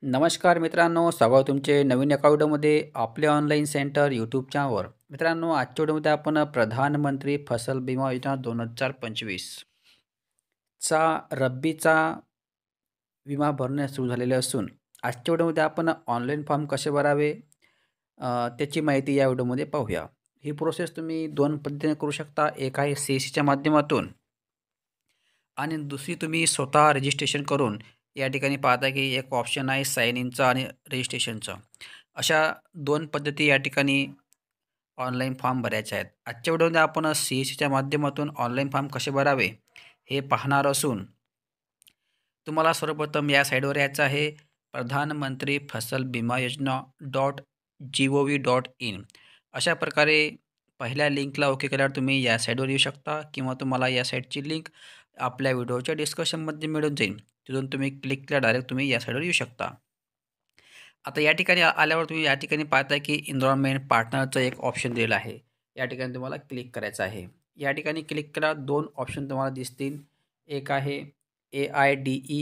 नमस्कार मित्रांनो, स्वागत तुमचे नवीन एका व्हिडिओमध्ये आपले ऑनलाईन सेंटर यूट्यूब चॅनलवर. मित्रांनो, आजच्या व्हिडिओमध्ये आपण प्रधानमंत्री फसल विमा योजना 2025 चा रब्बीचा विमा भरणे सुरू झालेले असून आजच्या व्हिडिओमध्ये आपण ऑनलाईन फॉर्म कसे भरावे त्याची माहिती या व्हिडिओमध्ये पाहूया. ही प्रोसेस तुम्ही दोन पद्धतीने करू शकता. एक आहे CSCच्या माध्यमातून आणि दुसरी तुम्ही स्वतः रजिस्ट्रेशन करून या ठिकाणी पाहता की एक ऑप्शन आहे साइन इनचा आणि रजिस्ट्रेशनचा. अशा दोन पद्धती या ठिकाणी ऑनलाईन फॉर्म भरायचे आहेत. आजच्या व्हिडिओमध्ये आपण CSCच्या माध्यमातून ऑनलाईन फॉर्म कसे भरावे हे पाहणार असून तुम्हाला सर्वप्रथम या साईडवर यायचं आहे प्रधानमंत्री फसल विमा योजना .gov.in. अशा प्रकारे पहिल्या लिंकला ओके केल्यावर तुम्ही या साईडवर येऊ शकता किंवा तुम्हाला या साईटची लिंक आपल्या व्हिडिओच्या डिस्कशनमध्ये मिळून जाईल. तिथून तुम्ही क्लिक केला डायरेक्ट तुम्ही या साईडवर येऊ शकता. आता या ठिकाणी आल्यावर तुम्ही या ठिकाणी पाहता की एन्व्हायरमेंट पार्टनरचं एक ऑप्शन दिलेलं आहे. या ठिकाणी तुम्हाला क्लिक करायचं आहे. या ठिकाणी क्लिक केल्यावर दोन ऑप्शन तुम्हाला दिसतील. एक आहे AIDE,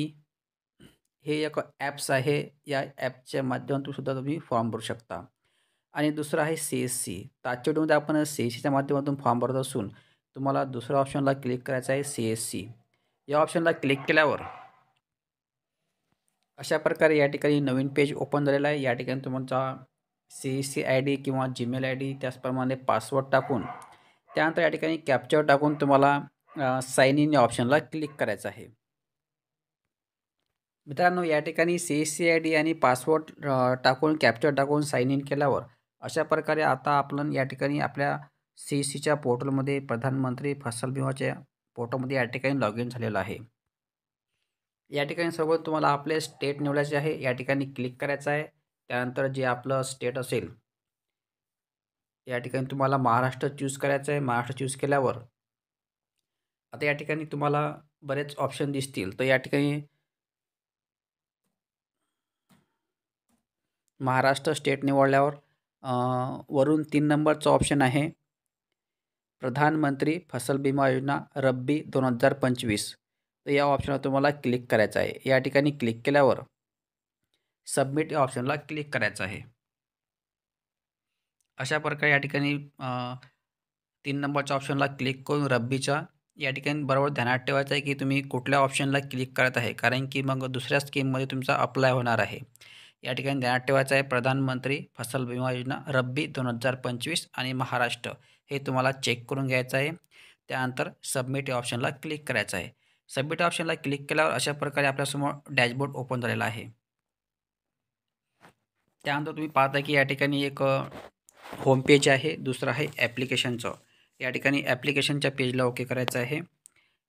हे एक ॲप्स आहे. या ॲपच्या माध्यमातून सुद्धा तुम्ही फॉर्म भरू शकता. आणि दुसरं आहे CSC. तर आजच्या व्हिडिओमध्ये आपण CSCच्या माध्यमातून फॉर्म भरत असून तुम्हाला दुसऱ्या ऑप्शनला क्लिक करायचं आहे CSC. या ऑप्शनला क्लिक केल्यावर अशा प्रकारे या ठिकाणी नवीन पेज ओपन झालेला आहे. या ठिकाणी तुमचा CSC ID किंवा Gmail ID त्याचप्रमाणे पासवर्ड टाकून त्यानंतर या ठिकाणी कॅप्चर टाकून तुम्हाला साइन इन या ऑप्शनला क्लिक करायचं आहे. मित्रांनो, या ठिकाणी CSC ID आणि पासवर्ड टाकून कॅप्चर टाकून साइन इन केल्यावर अशा प्रकारे आता आपण या ठिकाणी आपल्या CSCच्या पोर्टलमध्ये प्रधानमंत्री फसल विमाच्या पोर्टलमध्ये या ठिकाणी लॉग इन झालेलं आहे. या ठिकाणी सोबत तुम्हाला आपले स्टेट निवडायचे आहे. या ठिकाणी क्लिक करायचं आहे. त्यानंतर जे आपलं स्टेट असेल या ठिकाणी तुम्हाला महाराष्ट्र चूज करायचं आहे. महाराष्ट्र चूज केल्यावर आता या ठिकाणी तुम्हाला बरेच ऑप्शन दिसतील. तर या ठिकाणी महाराष्ट्र स्टेट निवडल्यावर वरून 3 नंबरचा ऑप्शन आहे प्रधानमंत्री फसल विमा योजना रब्बी 2025. तर या ऑप्शनवर तुम्हाला क्लिक करायचं आहे. या ठिकाणी क्लिक केल्यावर सबमिट या ऑप्शनला क्लिक करायचं आहे. अशा प्रकारे या ठिकाणी 3 नंबरच्या ऑप्शनला क्लिक करून रब्बीच्या या ठिकाणी बरोबर ध्यानात ठेवायचं आहे की तुम्ही कुठल्या ऑप्शनला क्लिक करत आहे, कारण की मग दुसऱ्या स्कीममध्ये तुमचा अप्लाय होणार आहे. या ठिकाणी ध्यानात ठेवायचं आहे प्रधानमंत्री फसल विमा योजना रब्बी 2025 आणि महाराष्ट्र हे तुम्हाला चेक करून घ्यायचं आहे. त्यानंतर सबमिट या ऑप्शनला क्लिक करायचं आहे. सबमिट ऑप्शनला क्लिक केल्यावर अशा प्रकारे आपल्यासमोर डॅशबोर्ड ओपन झालेला आहे. त्यानंतर तुम्ही पाहता की या ठिकाणी एक होम पेज आहे, दुसरं आहे ॲप्लिकेशनचं. या ठिकाणी ॲप्लिकेशनच्या पेजला ओके करायचं आहे.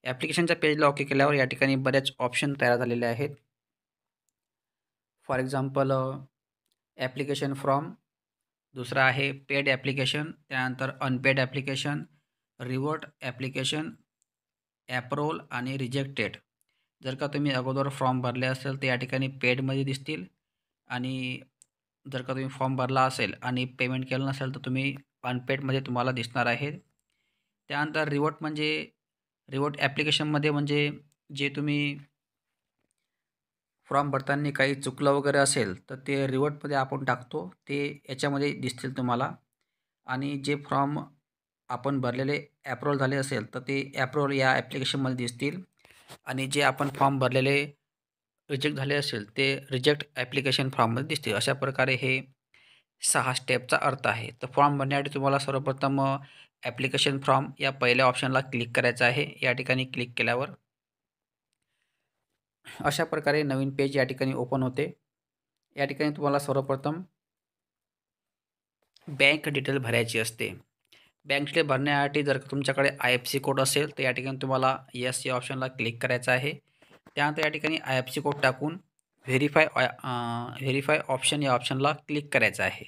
ॲप्लिकेशनच्या पेजला ओके केल्यावर या ठिकाणी बरेच ऑप्शन तयार झालेले आहेत. फॉर एक्झाम्पल ॲप्लिकेशन फ्रॉम, दुसरा आहे पेड ॲप्लिकेशन, त्यानंतर अनपेड ॲप्लिकेशन, रिव्हर्ट ॲप्लिकेशन, ॲप्रोल आणि रिजेक्टेड. जर का तुम्ही अगोदर फॉर्म भरले असेल तर या ठिकाणी पेडमध्ये दिसतील आणि जर का तुम्ही फॉर्म भरला असेल आणि पेमेंट केलं नसेल तर तुम्ही अनपेडमध्ये तुम्हाला दिसणार आहे. त्यानंतर रिव्हर्ट ॲप्लिकेशनमध्ये म्हणजे जे तुम्ही फॉर्म भरताना काही चुकलं वगैरे असेल तर ते रिव्हर्टमध्ये आपण टाकतो, ते याच्यामध्ये दिसतील तुम्हाला. आणि जे फॉर्म आपण भरलेले ॲप्रूव्हल झाले असेल तर ते ॲप्रूव्हल या ॲप्लिकेशनमध्ये दिसतील आणि जे आपण फॉर्म भरलेले रिजेक्ट झाले असेल ते रिजेक्ट ॲप्लिकेशन फॉर्ममध्ये दिसतील. अशा प्रकारे हे 6 स्टेपचा अर्थ आहे. तर फॉर्म भरण्यासाठी तुम्हाला सर्वप्रथम ॲप्लिकेशन फॉर्म या पहिल्या ऑप्शनला क्लिक करायचं आहे. या ठिकाणी क्लिक केल्यावर अशा प्रकारे नवीन पेज या ठिकाणी ओपन होते. या ठिकाणी तुम्हाला सर्वप्रथम बँक डिटेल भरायची असते. बँक डिटेल भरण्यासाठी जर तुमच्याकडे IFSC कोड असेल तर या ठिकाणी तुम्हाला येस या ऑप्शनला क्लिक करायचं आहे. त्यानंतर या ठिकाणी IFSC कोड टाकून व्हेरीफाय ऑप्शन या ऑप्शनला क्लिक करायचं आहे.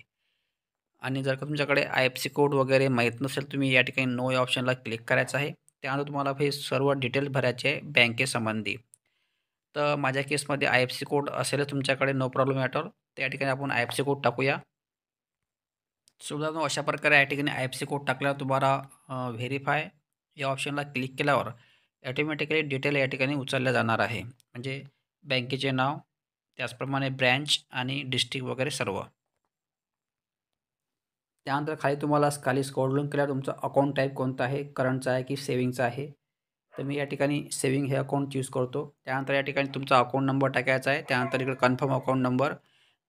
आणि जर का तुमच्याकडे IFSC कोड वगैरे माहीत नसेल तुम्ही या ठिकाणी नो या ऑप्शनला क्लिक करायचं आहे. त्यानंतर तुम्हाला हे सर्व डिटेल भरायचे आहे बँकेसंबंधी. तर माझ्या केसमध्ये IFSC कोड असेलच तुमच्याकडे, नो प्रॉब्लेम ॲट ऑल. त्या ठिकाणी आपण IFSC कोड टाकूया. सुद्धा अशा प्रकारे या ठिकाणी IFSC कोड टाकल्यावर तुम्हाला व्हेरीफाय या ऑप्शनला क्लिक केल्यावर ॲटोमॅटिकली डिटेल या ठिकाणी उचलल्या जाणार आहे. म्हणजे बँकेचे नाव, त्याचप्रमाणे ब्रँच आणि डिस्ट्रिक्ट वगैरे सर्व. त्यानंतर खाली तुम्हाला खाली स्क्रोल केल्यावर तुमचं अकाउंट टाईप कोणतं आहे, करंटचं आहे की सेव्हिंगचं आहे. तर मी या ठिकाणी सेव्हिंग हे अकाउंट चूज करतो. त्यानंतर या ठिकाणी तुमचा अकाउंट नंबर टाकायचा आहे. त्यानंतर इकडे कन्फर्म अकाउंट नंबर,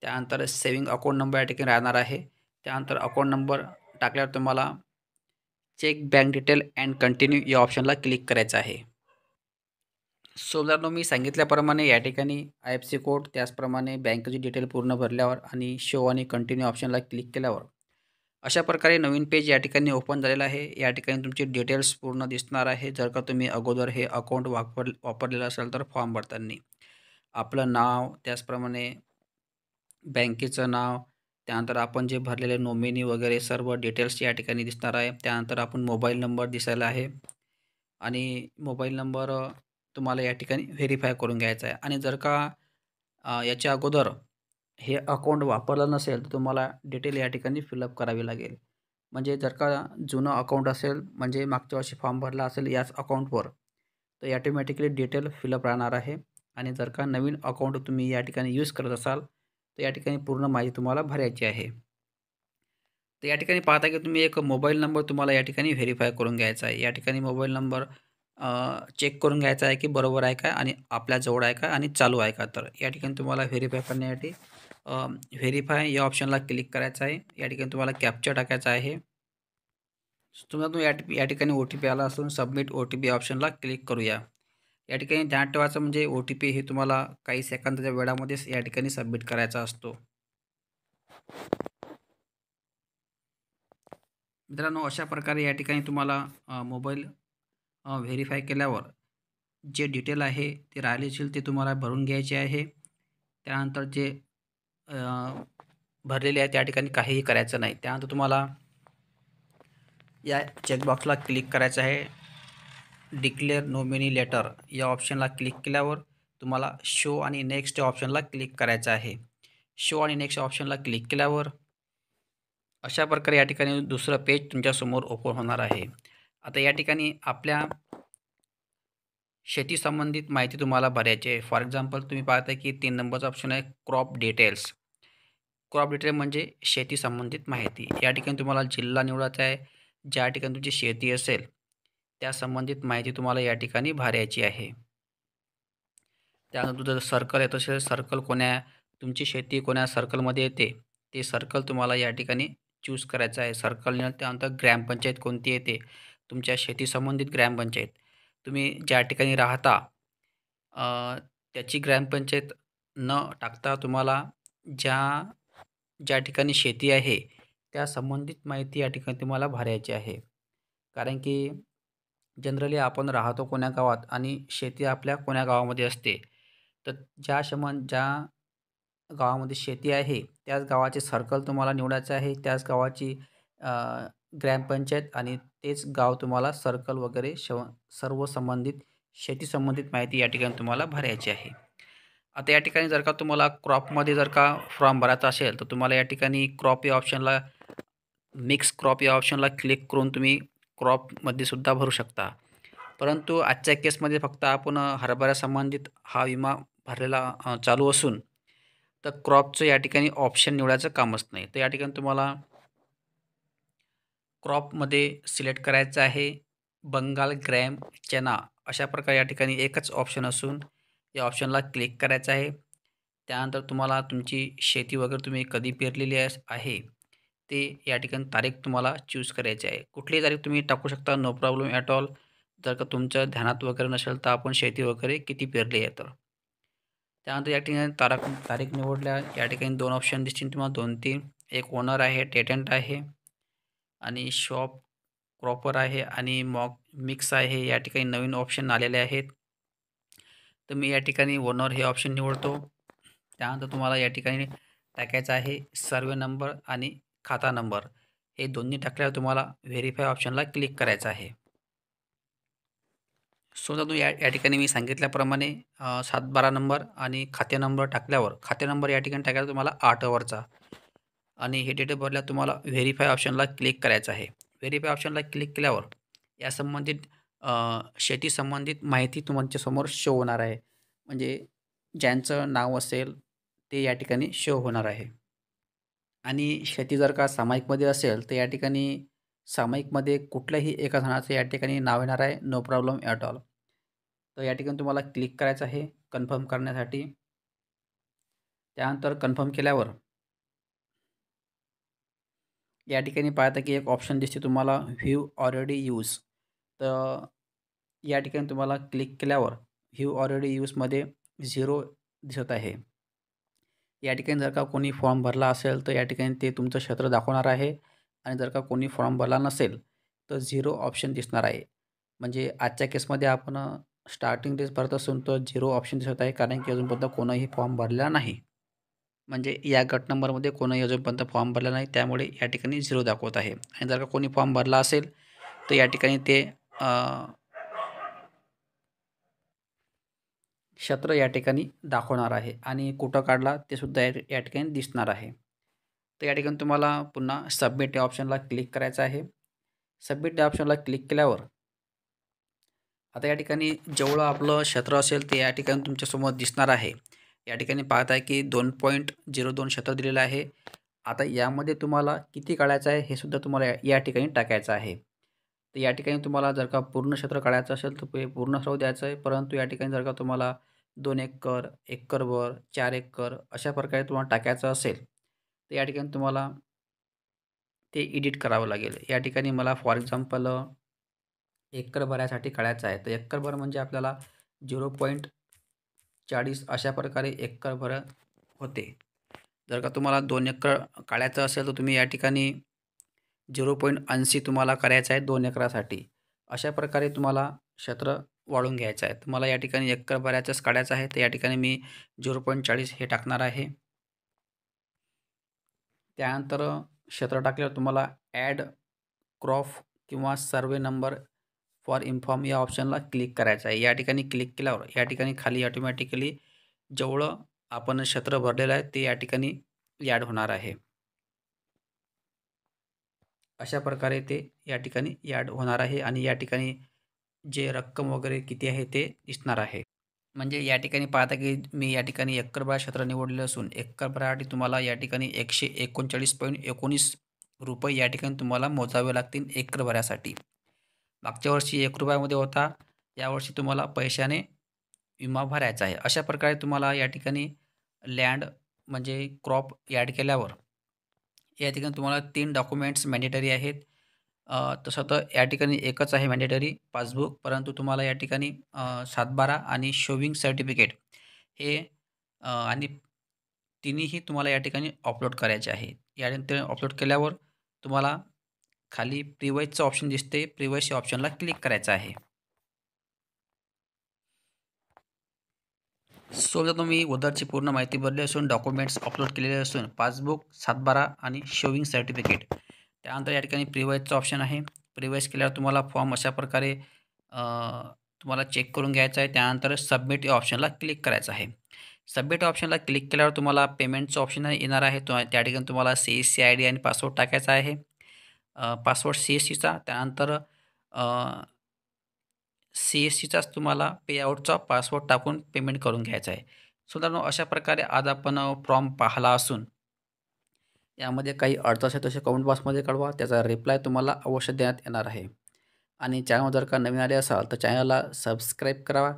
त्यानंतर सेव्हिंग अकाउंट नंबर या ठिकाणी राहणार आहे. त्यानंतर अकाउंट नंबर टाकल्यावर तुम्हाला check bank detail and continue या ऑप्शनला क्लिक करायचं आहे. सो मित्रांनो, मी सांगितल्याप्रमाणे या ठिकाणी IFSC कोड, त्याचप्रमाणे बँकेची डिटेल पूर्ण भरल्यावर आणि शो आणि कंटिन्यू ऑप्शनला क्लिक केल्यावर अशा प्रकारे नवीन पेज या ठिकाणी ओपन झालेलं आहे. या ठिकाणी तुमची डिटेल्स पूर्ण दिसणार आहे. जर का तुम्ही अगोदर हे अकाउंट वापरलेलं असेल तर फॉर्म भरताना आपलं नाव, त्याचप्रमाणे बँकेचं नाव, त्यानंतर आपण जे भरलेले नॉमिनी वगैरे सर्व डिटेल्स या ठिकाणी दिसणार आहे. त्यानंतर आपण मोबाईल नंबर दिसायला आहे आणि मोबाईल नंबर तुम्हाला या ठिकाणी व्हेरीफाय करून घ्यायचा आहे. आणि जर का याच्या अगोदर हे अकाउंट वापरलं नसेल तर तुम्हाला डिटेल या ठिकाणी फिलअप करावी लागेल. म्हणजे जर का जुनं अकाउंट असेल, म्हणजे मागच्या वर्षी फॉर्म भरला असेल याच अकाउंटवर, तर ऑटोमॅटिकली डिटेल फिलअप राहणार आहे. आणि जर का नवीन अकाउंट तुम्ही या ठिकाणी यूज करत असाल तर या ठिकाणी पूर्ण माहिती तुम्हाला भरायची आहे. तर या ठिकाणी पाहता की तुम्ही एक मोबाईल नंबर तुम्हाला या ठिकाणी व्हेरीफाय करून घ्यायचा आहे. या ठिकाणी मोबाईल नंबर चेक करून घ्यायचा आहे की बरोबर आहे का आणि आपल्या जवळ आहे का आणि चालू आहे का. तर या ठिकाणी तुम्हाला व्हेरीफाय करण्यासाठी व्हेरीफाय या ऑप्शनला क्लिक करायचं आहे. या ठिकाणी तुम्हाला कॅप्चा टाकायचा आहे. तुम्हाला या ठिकाणी OTP आला असून सबमिट OTP ऑप्शनला क्लिक करूया. या ठिकाणी ध्यान ठेवायचं म्हणजे OTP हे तुम्हाला काही सेकंदाच्या वेळामध्येच या ठिकाणी सबमिट करायचा असतो. मित्रांनो, अशा प्रकारे या ठिकाणी तुम्हाला मोबाईल व्हेरीफाय केल्यावर जे डिटेल आहे ते राहिले असेल ते तुम्हाला भरून घ्यायचे आहे. त्यानंतर जे भरलेले आहे त्या ठिकाणी काहीही करायचं नाही. त्यानंतर तुम्हाला या चेकबॉक्सला क्लिक करायचं आहे. डिक्लेअर नॉमिनी लेटर या ऑप्शनला क्लिक केल्यावर तुम्हाला शो आणि नेक्स्ट या ऑप्शनला क्लिक करायचं आहे. शो आणि नेक्स्ट ऑप्शनला क्लिक केल्यावर अशा प्रकारे या ठिकाणी दुसरं पेज तुमच्यासमोर ओपन होणार आहे. आता या ठिकाणी आपल्या शेती संबंधित माहिती तुम्हाला भरायची आहे. फॉर एक्झाम्पल तुम्ही पाहता की 3 नंबरचा ऑप्शन आहे क्रॉप डिटेल्स. क्रॉप डिटेल म्हणजे शेती संबंधित माहिती. या ठिकाणी तुम्हाला जिल्हा निवडायचा आहे. ज्या ठिकाणी तुमची शेती असेल त्या संबंधित माहिती तुम्हाला या ठिकाणी भरायची आहे. त्यानंतर जर सर्कल येत असेल, सर्कल तुमची शेती कोण्या सर्कलमध्ये येते ते सर्कल तुम्हाला या ठिकाणी चूज करायचं आहे. सर्कल त्यानंतर ग्रामपंचायत कोणती येते, तुमच्या शेती संबंधित ग्रामपंचायत. तुम्ही ज्या ठिकाणी राहता त्याची ग्रामपंचायत न टाकता तुम्हाला ज्या ज्या ठिकाणी शेती आहे त्या संबंधित माहिती या ठिकाणी तुम्हाला भरायची आहे. कारण की जनरली आपण राहतो कोण्या गावात आणि शेती आपल्या कोण्या गावामध्ये असते. तर ज्या गावामध्ये शेती आहे त्याच गावाचे सर्कल तुम्हाला निवडायचं आहे. त्याच गावाची ग्रामपंचायत आणि तेच गाव तुम्हाला सर्कल वगैरे सर्व संबंधित शेती संबंधित माहिती या ठिकाणी तुम्हाला भरायची आहे. आता या ठिकाणी जर का तुम्हाला क्रॉपमध्ये जर का फॉर्म भरायचा असेल तर तुम्हाला या ठिकाणी क्रॉप या ऑप्शनला मिक्स क्रॉप या ऑप्शनला क्लिक करून तुम्ही क्रॉपमध्ये सुद्धा भरू शकता. परंतु आजच्या केसमध्ये फक्त आपण हरभरा संबंधित हा विमा भरलेला चालू असून तर क्रॉपचं या ठिकाणी ऑप्शन निवडायचं कामच नाही. तर या ठिकाणी तुम्हाला क्रॉपमध्ये सिलेक्ट करायचं आहे बंगाल ग्रॅम चना. अशा प्रकारे या ठिकाणी एकच ऑप्शन असून या ऑप्शनला क्लिक करायचं आहे. त्यानंतर तुम्हाला तुमची शेती वगैरे तुम्ही कधी पेरलेली आहे ते या ठिकाणी तारीख तुम्हाला चूज करायची आहे. कुठलीही तारीख तुम्ही टाकू शकता, नो प्रॉब्लेम ॲट ऑल. जर का तुमच्या ध्यानात वगैरे नसेल तर आपण शेती वगैरे किती पेरली आहे तर. त्यानंतर या ठिकाणी तारीख निवडल्या या ठिकाणी 2 ऑप्शन दिसतील तुम्हाला, 2-3. एक ओनर आहे, टेटंट आहे आणि शॉप प्रॉपर आहे आणि मिक्स आहे. या ठिकाणी नवीन ऑप्शन आलेले आहेत. तर मी या ठिकाणी ओनर हे ऑप्शन निवडतो. त्यानंतर तुम्हाला या ठिकाणी टाकायचं आहे सर्वे नंबर आणि खाता नंबर. हे दोन्ही टाकल्यावर तुम्हाला व्हेरीफाय ऑप्शनला क्लिक करायचं आहे. सो तर या ठिकाणी मी सांगितल्याप्रमाणे 7-12 नंबर आणि खाते नंबर टाकल्यावर खाते नंबर या ठिकाणी टाकायला तुम्हाला 8 वरचा आणि हे डेट भरल्यावर तुम्हाला व्हेरीफाय ऑप्शनला क्लिक करायचं आहे. व्हेरीफाय ऑप्शनला क्लिक केल्यावर या संबंधित शेती संबंधित माहिती तुमच्यासमोर शो होणार आहे. म्हणजे ज्यांचं नाव असेल ते या ठिकाणी शो होणार आहे. आणि शेती जर का सामायिकमध्ये असेल तर या ठिकाणी सामायिकमध्ये कुठल्याही एका जणाचं या ठिकाणी नाव येणार आहे, नो प्रॉब्लेम ॲट ऑल. तर या ठिकाणी तुम्हाला क्लिक करायचं आहे कन्फर्म करण्यासाठी. त्यानंतर कन्फर्म केल्यावर या ठिकाणी पाहता की एक ऑप्शन दिसते तुम्हाला व्ह्यू ऑलरेडी यूज. तर या ठिकाणी तुम्हाला क्लिक केल्यावर व्ह्यू ऑलरेडी यूजमध्ये 0 दिसत आहे. या ठिकाणी जर का कोणी फॉर्म भरला असेल तर या ठिकाणी ते तुमचं क्षेत्र दाखवणार आहे आणि जर का कोणी फॉर्म भरला नसेल तर 0 ऑप्शन दिसणार आहे. म्हणजे आजच्या केसमध्ये आपण स्टार्टिंग डेज भरत असून तर 0 ऑप्शन दिसत आहे कारण की अजूनपर्यंत कोणीही फॉर्म भरला नाही. म्हणजे या गट नंबरमध्ये कोणीही अजूनपर्यंत फॉर्म भरला नाही त्यामुळे या ठिकाणी 0 दाखवत आहे. आणि जर का कोणी फॉर्म भरला असेल तर या ठिकाणी ते क्षेत्र या ठिकाणी दाखवणार आहे आणि कुठं काढला ते सुद्धा या ठिकाणी दिसणार आहे. तर या ठिकाणी तुम्हाला पुन्हा सबमिट या ऑप्शनला क्लिक करायचं आहे. सबमिट या ऑप्शनला क्लिक केल्यावर आता या ठिकाणी जेवढं आपलं क्षेत्र असेल ते या ठिकाणी तुमच्यासमोर दिसणार आहे. या ठिकाणी पाहताय की 2.02 क्षेत्र दिलेलं आहे. आता यामध्ये तुम्हाला किती काढायचं आहे हे सुद्धा तुम्हाला या ठिकाणी टाकायचं आहे. तर या ठिकाणी तुम्हाला जर का पूर्ण क्षेत्र काढायचं असेल तर ते पूर्ण सर्व द्यायचं आहे. परंतु या ठिकाणी जर का तुम्हाला 2 एकर, एकरभर, 4 एकर अशा प्रकारे तुम्हाला टाकायचं असेल तर या ठिकाणी तुम्हाला ते एडिट करावं लागेल. या ठिकाणी मला फॉर एक्झाम्पल एकर भरासाठी काढायचं आहे. तर एकरभर म्हणजे आपल्याला 0.40 अशा प्रकारे एकरभर होते. जर का तुम्हाला 2 एकर काढायचं असेल तर तुम्ही या ठिकाणी 0.80 तुम्हाला करायचं आहे 2 एकरासाठी. अशा प्रकारे तुम्हाला क्षेत्र वाढवून घ्यायचं आहे. तुम्हाला या ठिकाणी एकर भरायचंच काढायचं आहे. तर या ठिकाणी मी 0.40 हे टाकणार आहे. त्यानंतर क्षेत्र टाकल्यावर तुम्हाला ॲड क्रॉप किंवा सर्वे नंबर फॉर इन्फॉर्म या ऑप्शनला क्लिक करायचं आहे. या ठिकाणी क्लिक केल्यावर या ठिकाणी खाली ऑटोमॅटिकली जेवढं आपण क्षेत्र भरलेलं आहे ते या ठिकाणी ॲड होणार आहे. अशा प्रकारे ते या ठिकाणी ॲड होणार आहे आणि या ठिकाणी जे रक्कम वगैरे किती आहे ते दिसणार आहे. म्हणजे या ठिकाणी पाहता की मी या ठिकाणी एकरभर क्षेत्र निवडलेलं असून एकरभरासाठी तुम्हाला या ठिकाणी ₹139.19 या ठिकाणी तुम्हाला मोजावे लागतील एकरभरासाठी. मागच्या वर्षी ₹1 होता. यावर्षी तुम्हाला पैशाने विमा भरायचा आहे. अशा प्रकारे तुम्हाला या ठिकाणी लँड म्हणजे क्रॉप ॲड केल्यावर या ठिकाणी तुम्हाला 3 डॉक्युमेंट्स मॅन्डेटरी आहेत. तसं तर या ठिकाणी एकच आहे मॅन्डेटरी पासबुक. परंतु तुम्हाला या ठिकाणी 7/12 आणि शोविंग सर्टिफिकेट हे आणि तिन्हीही तुम्हाला या ठिकाणी अपलोड करायचे आहे. यानंतर अपलोड केल्यावर तुम्हाला खाली प्रिवाइजचं ऑप्शन दिसते. प्रिवाइज या ऑप्शनला क्लिक करायचं आहे. सो जर तुम्ही अगोदरची पूर्ण माहिती भरली असून डॉक्युमेंट्स अपलोड केलेले असून पासबुक, 7/12 आणि शोविंग सर्टिफिकेट. त्यानंतर या ठिकाणी प्रिवाइजचं ऑप्शन आहे. प्रिवाइज केल्यावर तुम्हाला फॉर्म अशा प्रकारे तुम्हाला चेक करून घ्यायचा आहे. त्यानंतर सबमिट या ऑप्शनला क्लिक करायचं आहे. सबमिट ऑप्शनला क्लिक केल्यावर तुम्हाला पेमेंटचं ऑप्शन येणार आहे. त्या ठिकाणी तुम्हाला CSC ID आणि पासवर्ड टाकायचा आहे. पासवर्ड CSCचा त्यानंतर CSCचाच तुम्हाला पेआउटचा पासवर्ड टाकून पेमेंट करून घ्यायचा आहे. सो मित्रांनो अशा प्रकारे आज आपण फॉर्म पाहिला असून यामध्ये काही अडचण असेल तसे कमेंट बॉक्समध्ये कळवा. त्याचा रिप्लाय तुम्हाला अवश्य देण्यात येणार आहे. आणि चॅनल जर का नवीन आले असाल तर चॅनलला सबस्क्राईब करावा.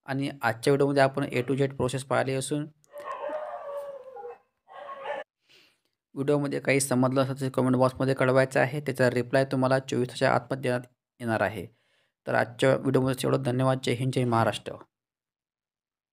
आणि आजच्या व्हिडिओमध्ये आपण A to Z प्रोसेस पाहिली असून व्हिडिओमध्ये काही समजलं असेल तर कमेंट बॉक्समध्ये कळवायचं आहे. त्याचा रिप्लाय तुम्हाला 24 तासाच्या आतमध्ये देण्यात येणार आहे. तर आजच्या व्हिडिओमध्ये एवढं. धन्यवाद. जय हिंद, जय महाराष्ट्र.